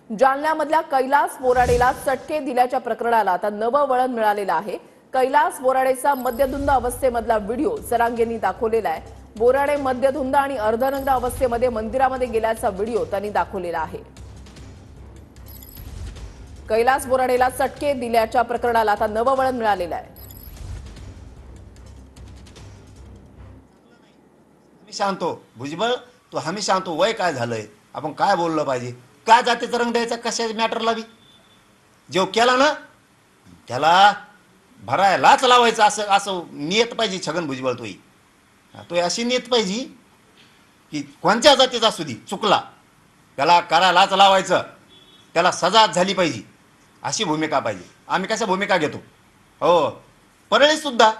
जालन्यामधल्या कैलास बोराडेला चटके दिल्याच्या प्रकरणाला आता नवं वळण मिळालेलं आहे। कैलास बोराडेचा मद्यधुंद अवस्थेमधला व्हिडिओ सरांगेंनी दाखवलेला आहे। बोराडे मद्यधुंद आणि अर्धनग्न अवस्थेमध्ये मंदिरामध्ये गेल्याचा व्हिडिओ त्यांनी दाखवलेला आहे। कैलास बोराडेला चटके दिल्याच्या प्रकरणाला आता नवं वळण मिळालेलं आहे। शांतो भुजबळ तो हमी शांतो वय काय झालंय, आपण काय बोललं पाहिजे, काय जातीचा रंग द्यायचा, कशा मॅटरला बी जेव केला ना त्याला भरायलाच लावायचं, असं असं नियत पाहिजे छगन भुजबळ तो अशी नियत पाहिजे की कोणत्या जातीचा असू दे चुकला त्याला करायलाच लावायचं, त्याला सजा झाली पाहिजे, अशी भूमिका पाहिजे। आम्ही कशा भूमिका घेतो हो, परळी सुद्धा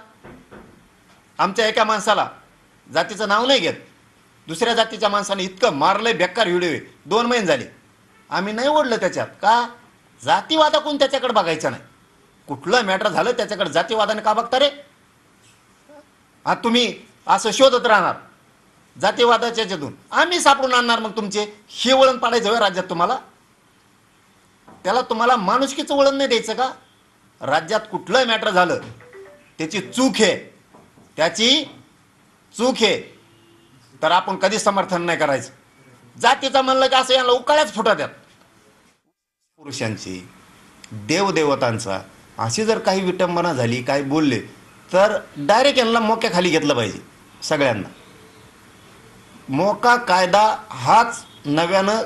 आमच्या एका माणसाला जातीचं नाव नाही घेत, दुसऱ्या जातीच्या माणसाने इतकं मारलंय, बेकार व्हिडिओ आहे, 2 महिने झाले आम्ही नाही ओढलं त्याच्यात का जातीवादाकडून त्याच्याकडे बघायचं नाही, कुठलं मॅटर झालं त्याच्याकडे जातीवादाने का बघता रे? हा तुम्ही असं शोधत राहणार जातीवादाच्या ह्याच्यातून, आम्ही सापडून आणणार मग तुमचे हे वळण पाडायचं होय राज्यात तुम्हाला? त्याला तुम्हाला माणुसकीचं वळण नाही द्यायचं का? राज्यात कुठलं मॅटर झालं त्याची चूक आहे, त्याची चूक आहे तर आपण कधी समर्थन नाही करायचं। जातीचा म्हणलं की असं याला उकाळ्याच फुटत आहेत। पुरुषांची देवदेवतांचा अशी जर काही विटंबना झाली, काही बोलले तर डायरेक्ट यांना मोक्या खाली घेतलं पाहिजे। सगळ्यांना मोका कायदा हाच नव्यानं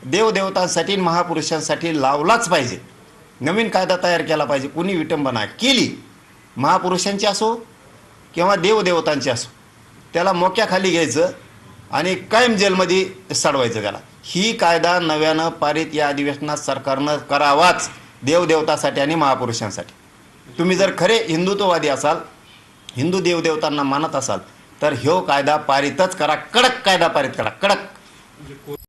देवदेवतांसाठी महापुरुषांसाठी लावलाच पाहिजे, नवीन कायदा तयार केला पाहिजे। कुणी विटंबना केली महापुरुषांची असो किंवा देवदेवतांची असो त्याला मोक्याखाली घ्यायचं आणि कायम जेलमध्ये सडवायचं त्याला। ही कायदा नव्यानं पारित या अधिवेशनात सरकारनं करावाच देवदेवतासाठी आणि महापुरुषांसाठी। तुम्ही जर खरे हिंदुत्ववादी असाल, हिंदू देवदेवतांना मानत असाल तर ह्यो कायदा पारितच करा, कडक कायदा पारित करा, कडक।